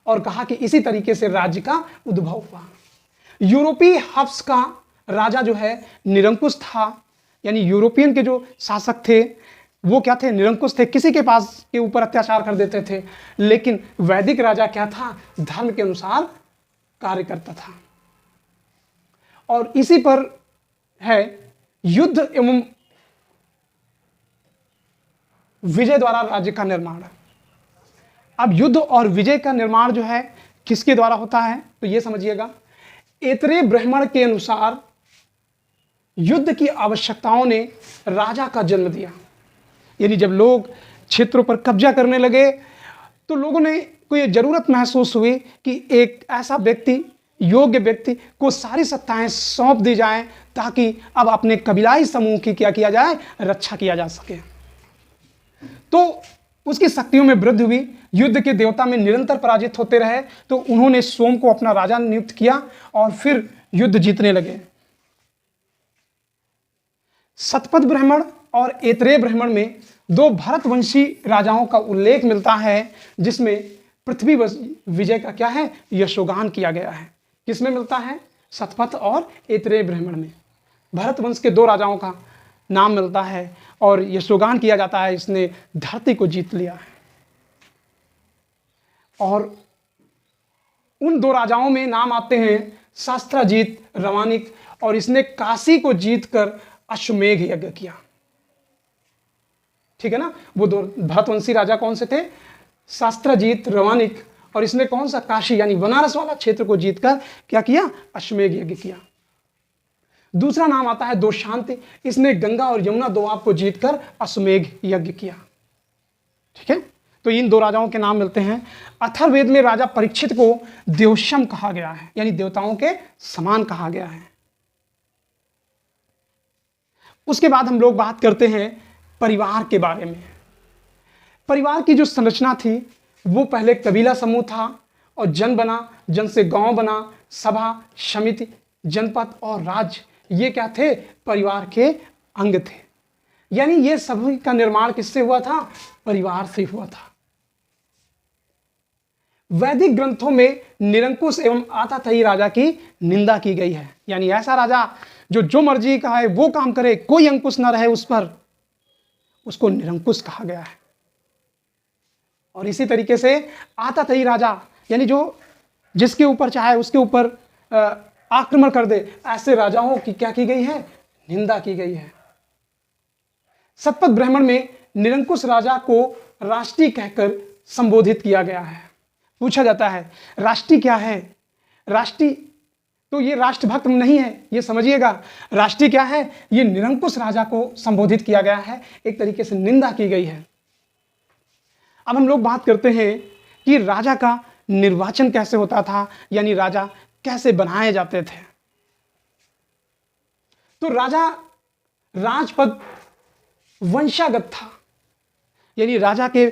और कहा कि इसी तरीके से राज्य का उद्भव हुआ। यूरोपीय हब्स का राजा जो है निरंकुश था। यानी यूरोपियन के जो शासक थे वो क्या थे, निरंकुश थे, किसी के पास के ऊपर अत्याचार कर देते थे। लेकिन वैदिक राजा क्या था, धर्म के अनुसार कार्य करता था। और इसी पर है युद्ध एवं विजय द्वारा राज्य का निर्माण। अब युद्ध और विजय का निर्माण जो है किसके द्वारा होता है, तो यह समझिएगा, ऐतरेय ब्राह्मण के अनुसार युद्ध की आवश्यकताओं ने राजा का जन्म दिया। यानी जब लोग क्षेत्रों पर कब्जा करने लगे तो लोगों ने को यह जरूरत महसूस हुई कि एक ऐसा व्यक्ति, योग्य व्यक्ति को सारी सत्ताएं सौंप दी जाएं, ताकि अब अपने कबीलाई समूह की क्या किया जाए, रक्षा किया जा सके। तो उसकी शक्तियों में वृद्धि हुई। युद्ध के देवता में निरंतर पराजित होते रहे, तो उन्होंने सोम को अपना राजा नियुक्त किया और फिर युद्ध जीतने लगे। शतपथ ब्राह्मण और ऐतरेय ब्राह्मण में दो भरतवंशी राजाओं का उल्लेख मिलता है, जिसमें पृथ्वी विजय का क्या है, यशोगान किया गया है। किसमें मिलता है, शतपथ और ऐतरेय ब्राह्मण में। भरतवंश के दो राजाओं का नाम मिलता है और यशोगान किया जाता है, इसने धरती को जीत लिया है। और उन दो राजाओं में नाम आते हैं शास्त्राजीत, रवानिक, और इसने काशी को जीतकर अश्वमेघ यज्ञ किया। ठीक है ना, वो दो भरतवंशी राजा कौन से थे, शास्त्राजीत, रवानिक, और इसने कौन सा, काशी यानी बनारस वाला क्षेत्र को जीतकर क्या किया, अश्वमेघ यज्ञ किया। दूसरा नाम आता है दोशांति, इसने गंगा और यमुना दोआब को जीतकर अश्वमेघ यज्ञ किया। ठीक है, तो इन दो राजाओं के नाम मिलते हैं। अथर्ववेद में राजा परीक्षित को देवशम कहा गया है, यानी देवताओं के समान कहा गया है। उसके बाद हम लोग बात करते हैं परिवार के बारे में। परिवार की जो संरचना थी वो पहले कबीला समूह था और जन बना, जन से गांव बना, सभा, समिति, जनपद और राज्य, ये क्या थे, परिवार के अंग थे। यानी ये सभी का निर्माण किससे हुआ था, परिवार से हुआ था। वैदिक ग्रंथों में निरंकुश एवं आताताई राजा की निंदा की गई है। यानी ऐसा राजा जो मर्जी का है वो काम करे, कोई अंकुश ना रहे उस पर, उसको निरंकुश कहा गया है। और इसी तरीके से आताताई राजा यानी जो जिसके ऊपर चाहे उसके ऊपर आक्रमण कर दे, ऐसे राजाओं की क्या की गई है, निंदा की गई है। शतपथ ब्राह्मण में निरंकुश राजा को राष्ट्रीय कहकर संबोधित किया गया है। पूछा जाता है राष्ट्रीय क्या है, राष्ट्रीय तो ये राष्ट्रभक्त नहीं है, ये समझिएगा। राष्ट्रीय क्या है, ये निरंकुश राजा को संबोधित किया गया है, एक तरीके से निंदा की गई है। अब हम लोग बात करते हैं कि राजा का निर्वाचन कैसे होता था, यानी राजा कैसे बनाए जाते थे। तो राजा राजपद वंशागत था, यानी राजा के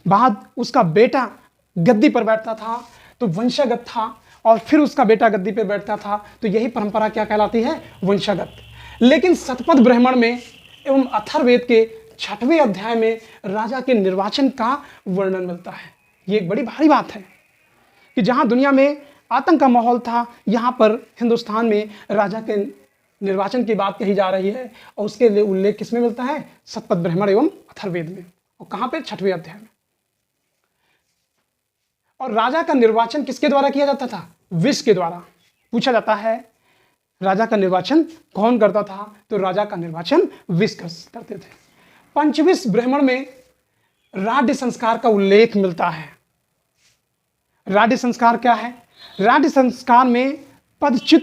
बाद उसका बेटा गद्दी पर बैठता था तो वंशागत था, और फिर उसका बेटा गद्दी पर बैठता था तो यही परंपरा क्या कहलाती है? वंशागत। लेकिन शतपथ ब्राह्मण में एवं अथर्ववेद के 6वें अध्याय में राजा के निर्वाचन का वर्णन मिलता है। ये एक बड़ी भारी बात है कि जहां दुनिया में आतंक का माहौल था, यहां पर हिंदुस्तान में राजा के निर्वाचन की बात कही जा रही है, और उसके लिए उल्लेख किसमें मिलता है? शतपथ ब्राह्मण एवं अथर्ववेद में। और कहां पे? 6वें अध्याय में। और राजा का निर्वाचन किसके द्वारा किया जाता था? विष के द्वारा। पूछा जाता है राजा का निर्वाचन कौन करता था? तो राजा का निर्वाचन विष करते थे। पंचविश ब्राह्मण में राज्य संस्कार का उल्लेख मिलता है। राज्य संस्कार क्या है? राज्य संस्कार में पदच्युत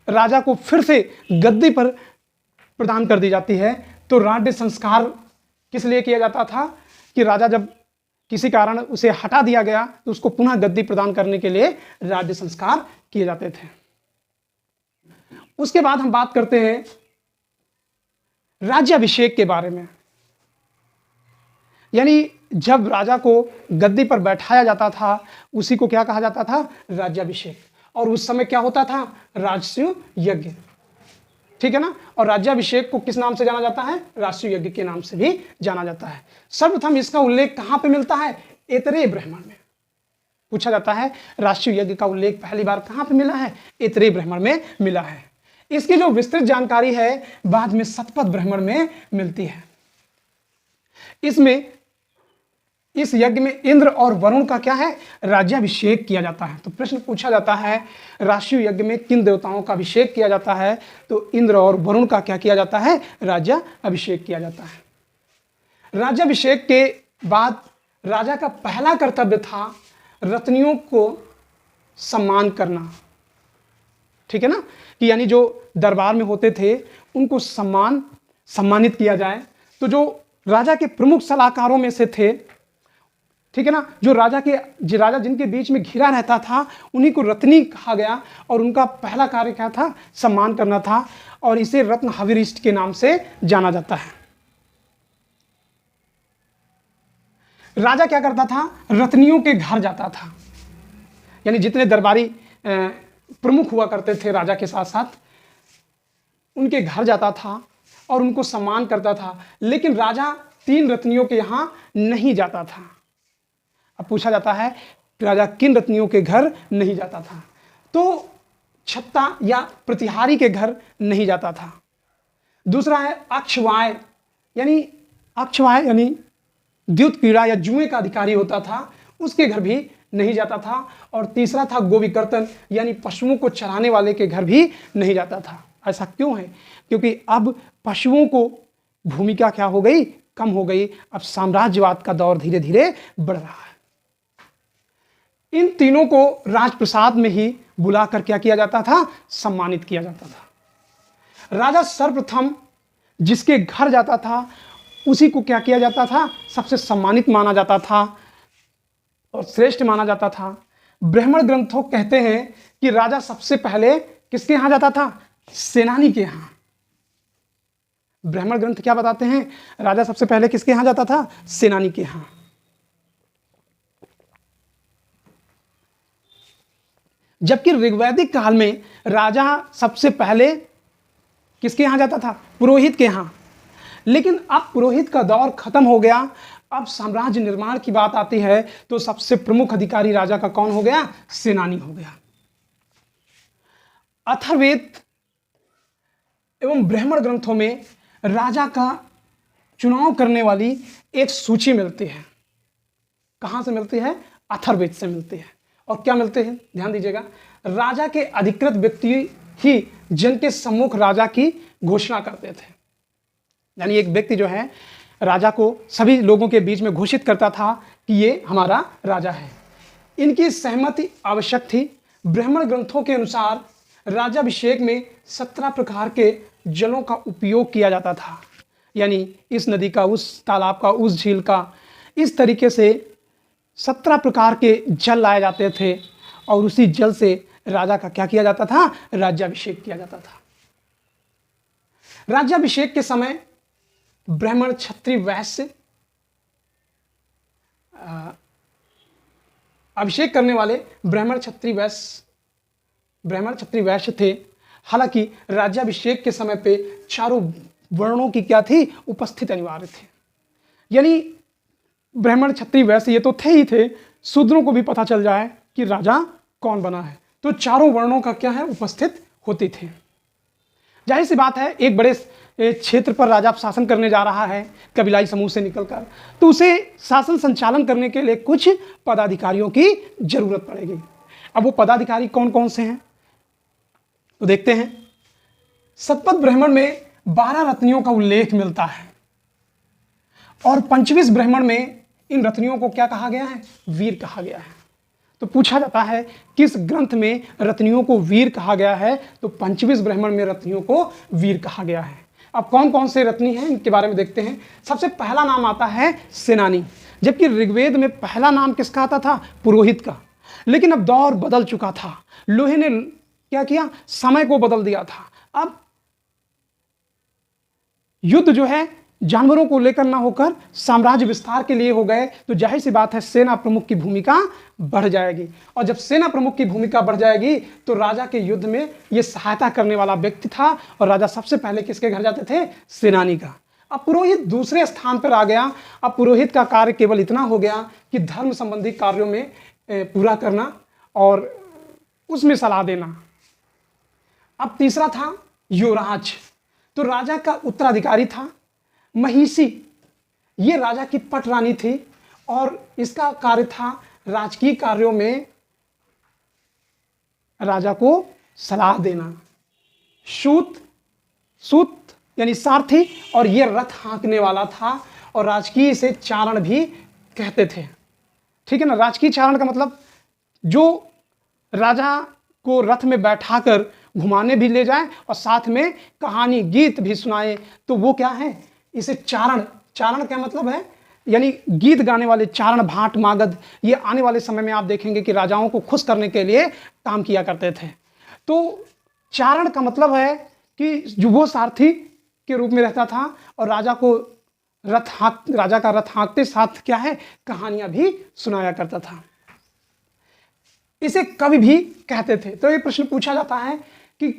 राजा को फिर से गद्दी पर प्रदान कर दी जाती है। तो राज्य संस्कार किस लिए किया जाता था? कि राजा जब किसी कारण उसे हटा दिया गया तो उसको पुनः गद्दी प्रदान करने के लिए राज्य संस्कार किए जाते थे। उसके बाद हम बात करते हैं राज्याभिषेक के बारे में। यानी जब राजा को गद्दी पर बैठाया जाता था उसी को क्या कहा जाता था? राज्याभिषेक। और उस समय क्या होता था? राजसूय यज्ञ। ठीक है ना? और राज्याभिषेक को किस नाम से जाना जाता है? राजसूय यज्ञ के नाम से भी जाना जाता है। सर्वप्रथम इसका उल्लेख कहां पे मिलता है? ऐतरेय ब्राह्मण में। पूछा जाता है राजसूय यज्ञ का उल्लेख पहली बार कहां पे मिला है? ऐतरेय ब्राह्मण में मिला है। इसकी जो विस्तृत जानकारी है बाद में शतपथ ब्राह्मण में मिलती है। इसमें इस यज्ञ में इंद्र और वरुण का क्या है? राज्याभिषेक किया जाता है। तो प्रश्न पूछा जाता है राजसूय यज्ञ में किन देवताओं का अभिषेक किया जाता है? तो इंद्र और वरुण का क्या किया जाता है? राज्याभिषेक किया जाता है। राज्याभिषेक के बाद राजा का पहला कर्तव्य था रत्नियों को सम्मान करना। ठीक है ना? कि यानी जो दरबार में होते थे उनको सम्मानित किया जाए। तो जो राजा के प्रमुख सलाहकारों में से थे, ठीक है ना, जो राजा जिनके बीच में घिरा रहता था उन्हीं को रत्नी कहा गया, और उनका पहला कार्य क्या था? सम्मान करना था, और इसे रत्न हविरिष्ट के नाम से जाना जाता है। राजा क्या करता था? रत्नियों के घर जाता था। यानी जितने दरबारी प्रमुख हुआ करते थे राजा के साथ साथ उनके घर जाता था और उनको सम्मान करता था। लेकिन राजा 3 रत्नियों के यहां नहीं जाता था। अब पूछा जाता है राजा किन रत्नियों के घर नहीं जाता था? तो छत्ता या प्रतिहारी के घर नहीं जाता था। दूसरा है अक्षवाय, यानी द्युत क्रीड़ा या जुए का अधिकारी होता था, उसके घर भी नहीं जाता था। और तीसरा था गोविकर्तन, यानी पशुओं को चराने वाले के घर भी नहीं जाता था। ऐसा क्यों है? क्योंकि अब पशुओं को भूमिका क्या हो गई? कम हो गई। अब साम्राज्यवाद का दौर धीरे धीरे बढ़ रहा है। इन तीनों को राजप्रसाद में ही बुलाकर क्या किया जाता था? सम्मानित किया जाता था। राजा सर्वप्रथम जिसके घर जाता था उसी को क्या किया जाता था? सबसे सम्मानित माना जाता था और श्रेष्ठ माना जाता था। ब्राह्मण ग्रंथों कहते हैं कि राजा सबसे पहले किसके यहां जाता था? सेनानी के यहां। ब्राह्मण ग्रंथ क्या बताते हैं? राजा सबसे पहले किसके यहां जाता था? सेनानी के यहां। जबकि ऋग्वैदिक काल में राजा सबसे पहले किसके यहां जाता था? पुरोहित के यहां। लेकिन अब पुरोहित का दौर खत्म हो गया। अब साम्राज्य निर्माण की बात आती है तो सबसे प्रमुख अधिकारी राजा का कौन हो गया? सेनानी हो गया। अथर्ववेद एवं ब्राह्मण ग्रंथों में राजा का चुनाव करने वाली एक सूची मिलती है। कहां से मिलती है? अथर्ववेद से मिलती है। और क्या मिलते हैं? ध्यान दीजिएगा, राजा के अधिकृत व्यक्ति ही जन के सम्मुख राजा की घोषणा करते थे। यानी एक व्यक्ति जो है राजा को सभी लोगों के बीच में घोषित करता था कि ये हमारा राजा है। इनकी सहमति आवश्यक थी। ब्राह्मण ग्रंथों के अनुसार राज्याभिषेक में 17 प्रकार के जलों का उपयोग किया जाता था। यानी इस नदी का, उस तालाब का, उस झील का, इस तरीके से 17 प्रकार के जल लाए जाते थे और उसी जल से राजा का क्या किया जाता था? राज्याभिषेक किया जाता था। राज्याभिषेक के समय ब्राह्मण, क्षत्रिय, वैश्य अभिषेक करने वाले ब्राह्मण क्षत्रिय वैश्य थे। हालांकि राज्याभिषेक के समय पे चारों वर्णों की क्या थी, उपस्थित अनिवार्य थे। यानी ब्राह्मण क्षत्रिय वैश्य ये तो थे ही थे, शूद्रों को भी पता चल जाए कि राजा कौन बना है, तो चारों वर्णों का क्या है, उपस्थित होते थे। जाहिर सी बात है, एक बड़े क्षेत्र पर राजा शासन करने जा रहा है कबीलाई समूह से निकलकर, तो उसे शासन संचालन करने के लिए कुछ पदाधिकारियों की जरूरत पड़ेगी। अब वो पदाधिकारी कौन कौन से हैं तो देखते हैं। शतपथ ब्राह्मण में 12 रत्नियों का उल्लेख मिलता है और पंचविश ब्राह्मण में इन रत्नियों को क्या कहा गया है, वीर कहा गया है। तो पूछा जाता है किस ग्रंथ में रत्नियों को वीर कहा गया है, तो पंचविश ब्राह्मण में रत्नियों को वीर कहा गया है। अब कौन कौन से रत्नी हैं इनके बारे में देखते हैं। सबसे पहला नाम आता है सेनानी, जबकि ऋग्वेद में पहला नाम किसका आता था, पुरोहित का। लेकिन अब दौर बदल चुका था, लोहे ने क्या किया, समय को बदल दिया था। अब युद्ध जो है जानवरों को लेकर ना होकर साम्राज्य विस्तार के लिए हो गए, तो जाहिर सी बात है सेना प्रमुख की भूमिका बढ़ जाएगी। और जब सेना प्रमुख की भूमिका बढ़ जाएगी तो राजा के युद्ध में यह सहायता करने वाला व्यक्ति था, और राजा सबसे पहले किसके घर जाते थे, सेनानी का। अब पुरोहित दूसरे स्थान पर आ गया। अब पुरोहित का कार्य केवल इतना हो गया कि धर्म संबंधी कार्यों में पूरा करना और उसमें सलाह देना। अब तीसरा था युवराज, तो राजा का उत्तराधिकारी था। महिषी, ये राजा की पटरानी थी और इसका कार्य था राजकीय कार्यों में राजा को सलाह देना। सूत यानी सारथी, और ये रथ हाँकने वाला था, और राजकीय से चारण भी कहते थे। ठीक है ना, राजकीय चारण का मतलब जो राजा को रथ में बैठाकर घुमाने भी ले जाए और साथ में कहानी गीत भी सुनाए, तो वो क्या है, इसे चारण क्या मतलब है, यानी गीत गाने वाले चारण, भाट, मागध, ये आने वाले समय में आप देखेंगे कि राजाओं को खुश करने के लिए काम किया करते थे। तो चारण का मतलब है कि जो वो सारथी के रूप में रहता था और राजा का रथ हाँकते साथ क्या है, कहानियां भी सुनाया करता था। इसे कवि भी कहते थे। तो ये प्रश्न पूछा जाता है कि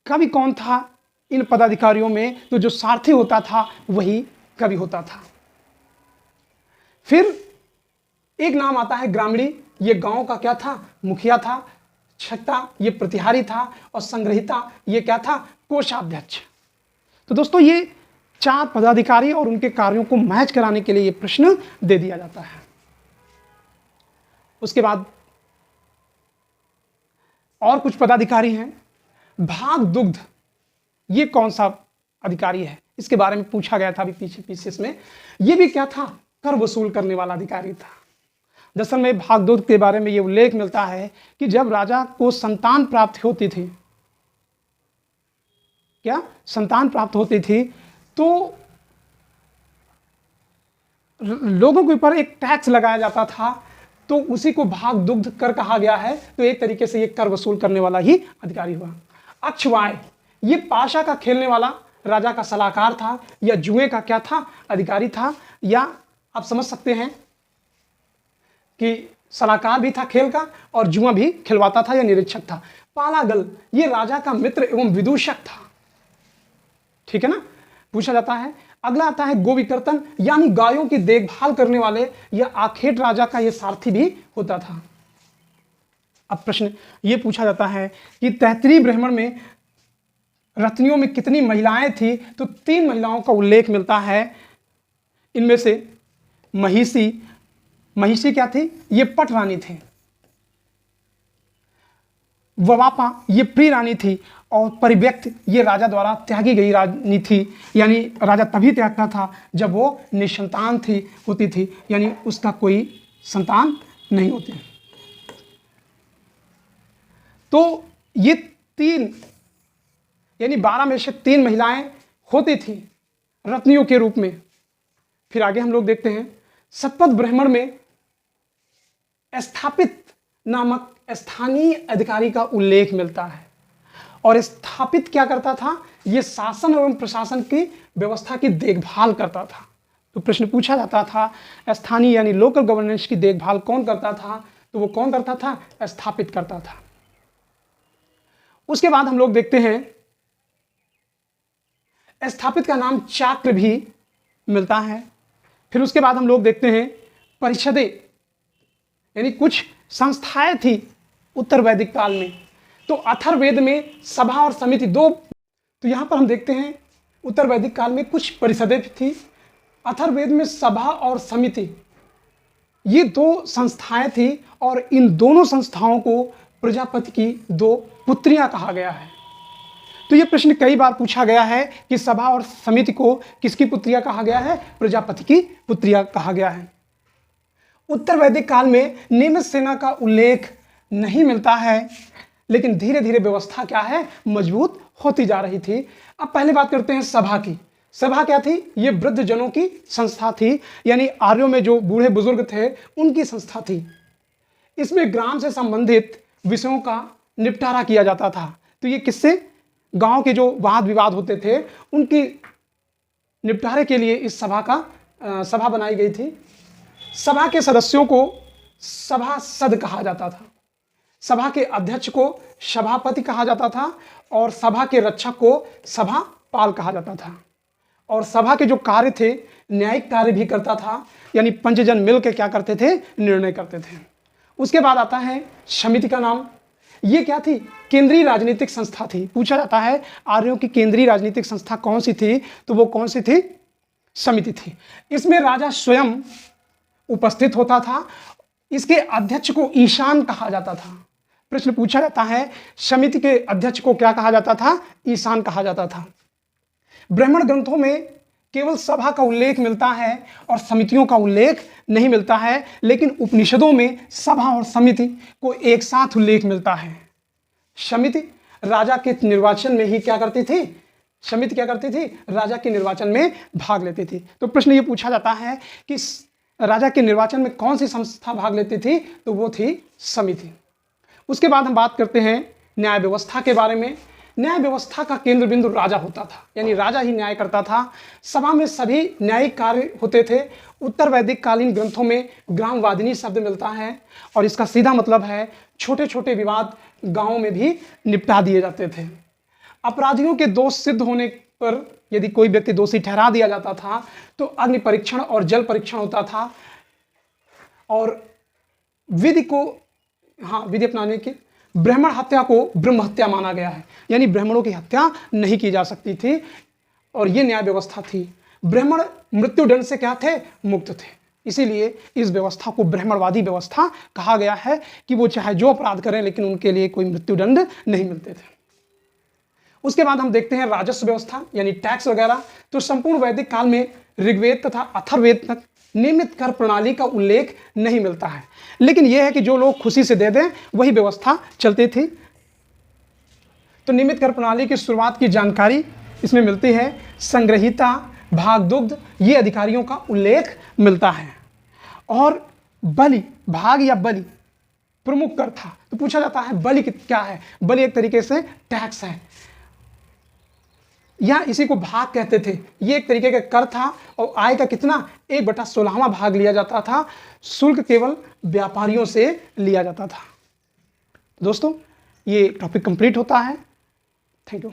कवि कौन था इन पदाधिकारियों में, तो जो सारथी होता था वही कवि होता था। फिर एक नाम आता है ग्रामीणी, ये गांव का क्या था, मुखिया था। छठा ये प्रतिहारी था, और संग्रहिता ये क्या था, कोषाध्यक्ष। तो दोस्तों ये 4 पदाधिकारी और उनके कार्यों को मैच कराने के लिए ये प्रश्न दे दिया जाता है। उसके बाद और कुछ पदाधिकारी हैं। भाग दुग्ध, ये कौन सा अधिकारी है, इसके बारे में पूछा गया था अभी पीछे इसमें। ये भी क्या था, कर वसूल करने वाला अधिकारी था। दरअसल में भागदुग्ध के बारे में ये उल्लेख मिलता है कि जब राजा को संतान प्राप्त होती थी, तो लोगों के ऊपर एक टैक्स लगाया जाता था, तो उसी को भाग दुग्ध कर कहा गया है। तो एक तरीके से ये कर वसूल करने वाला ही अधिकारी हुआ। अक्षवाय, ये पाशा का खेलने वाला राजा का सलाहकार था, या जुए का क्या था, अधिकारी था, या आप समझ सकते हैं कि सलाहकार भी था खेल का और जुआ भी खिलवाता था या निरीक्षक था। पालागल, ये राजा का मित्र एवं विदूषक था। ठीक है ना, पूछा जाता है। अगला आता है गोविकर्तन, यानी गायों की देखभाल करने वाले, या आखेट राजा का ये सारथी भी होता था। अब प्रश्न ये पूछा जाता है कि 33 ब्राह्मण में रत्नियों में कितनी महिलाएं थी, तो 3 महिलाओं का उल्लेख मिलता है। इनमें से महिषी क्या थी, ये पट रानी थी। ववापा ये प्रिय रानी थी, और परिव्यक्त ये राजा द्वारा त्यागी गई रानी थी, यानी राजा तभी त्यागता था जब वो निसंतान होती थी, यानी उसका कोई संतान नहीं होती। तो ये 3 यानी 12 में से 3 महिलाएं होती थी रत्नियों के रूप में। फिर आगे हम लोग देखते हैं शतपथ ब्राह्मण में स्थापित नामक स्थानीय अधिकारी का उल्लेख मिलता है। और स्थापित क्या करता था, यह शासन एवं प्रशासन की व्यवस्था की देखभाल करता था। तो प्रश्न पूछा जाता था स्थानीय यानी लोकल गवर्नेंस की देखभाल कौन करता था, तो वो कौन करता था, स्थापित करता था। उसके बाद हम लोग देखते हैं स्थापित का नाम चाक्र भी मिलता है। फिर उसके बाद हम लोग देखते हैं परिषदें, यानी कुछ संस्थाएं थी उत्तर वैदिक काल में। तो अथर्ववेद में सभा और समिति दो, तो यहां पर हम देखते हैं उत्तर वैदिक काल में कुछ परिषदें थी। अथर्ववेद में सभा और समिति, ये दो संस्थाएं थी और इन दोनों संस्थाओं को प्रजापति की दो पुत्रियां कहा गया है। तो ये प्रश्न कई बार पूछा गया है कि सभा और समिति को किसकी पुत्रियां कहा गया है, प्रजापति की पुत्रियां कहा गया है। उत्तर वैदिक काल में नियमित सेना का उल्लेख नहीं मिलता है, लेकिन धीरे धीरे व्यवस्था क्या है, मजबूत होती जा रही थी। अब पहले बात करते हैं सभा की। सभा क्या थी, ये वृद्ध जनों की संस्था थी, यानी आर्यों में जो बूढ़े बुजुर्ग थे उनकी संस्था थी। इसमें ग्राम से संबंधित विषयों का निपटारा किया जाता था। तो ये किससे, गांव के जो वाद विवाद होते थे उनकी निपटारे के लिए इस सभा बनाई गई थी। सभा के सदस्यों को सभासद कहा जाता था, सभा के अध्यक्ष को सभापति कहा जाता था और सभा के रक्षक को सभापाल कहा जाता था। और सभा के जो कार्य थे, न्यायिक कार्य भी करता था, यानी पंचजन मिलकर क्या करते थे, निर्णय करते थे। उसके बाद आता है समिति का नाम। ये क्या थी, केंद्रीय राजनीतिक संस्था थी। पूछा जाता है आर्यों की केंद्रीय राजनीतिक संस्था कौन सी थी, तो वो कौन सी थी, समिति थी। इसमें राजा स्वयं उपस्थित होता था। इसके अध्यक्ष को ईशान कहा जाता था। प्रश्न पूछा जाता है समिति के अध्यक्ष को क्या कहा जाता था, ईशान कहा जाता था। ब्राह्मण ग्रंथों में केवल सभा का उल्लेख मिलता है और समितियों का उल्लेख नहीं मिलता है, लेकिन उपनिषदों में सभा और समिति को एक साथ उल्लेख मिलता है। समिति राजा के निर्वाचन में ही क्या करती थी, समिति क्या करती थी, राजा के निर्वाचन में भाग लेती थी। तो प्रश्न ये पूछा जाता है कि राजा के निर्वाचन में कौन सी संस्था भाग लेती थी, तो वो थी समिति। उसके बाद हम बात करते हैं न्याय व्यवस्था के बारे में। न्याय व्यवस्था का केंद्र बिंदु राजा होता था, यानी राजा ही न्याय करता था। सभा में सभी न्यायिक कार्य होते थे। उत्तर वैदिक कालीन ग्रंथों में ग्रामवादिनी शब्द मिलता है और इसका सीधा मतलब है छोटे छोटे विवाद गांवों में भी निपटा दिए जाते थे। अपराधियों के दोष सिद्ध होने पर यदि कोई व्यक्ति दोषी ठहरा दिया जाता था तो अग्नि परीक्षण और जल परीक्षण होता था और विधि अपनाने के ब्राह्मण हत्या को ब्रह्म हत्या माना गया है, यानी ब्राह्मणों की हत्या नहीं की जा सकती थी और ये न्याय व्यवस्था थी। ब्राह्मण मृत्युदंड से क्या थे, मुक्त थे। इसीलिए इस व्यवस्था को ब्राह्मणवादी व्यवस्था कहा गया है कि वो चाहे जो अपराध करें लेकिन उनके लिए कोई मृत्युदंड नहीं मिलते थे। उसके बाद हम देखते हैं राजस्व व्यवस्था यानी टैक्स वगैरह। तो संपूर्ण वैदिक काल में ऋग्वेद तथा अथर्ववेद तक नियमित कर प्रणाली का उल्लेख नहीं मिलता है, लेकिन यह है कि जो लोग खुशी से दे दें वही व्यवस्था चलती थी। तो नियमित कर प्रणाली की शुरुआत की जानकारी इसमें मिलती है। संग्रहिता, भागदुग्ध, ये अधिकारियों का उल्लेख मिलता है। और बलि, भाग या बलि प्रमुख कर था। तो पूछा जाता है बलि क्या है, बलि एक तरीके से टैक्स है या इसी को भाग कहते थे। ये एक तरीके का कर था और आय का कितना, 1/16वां भाग लिया जाता था। शुल्क केवल व्यापारियों से लिया जाता था। दोस्तों ये टॉपिक कंप्लीट होता है। Thank you.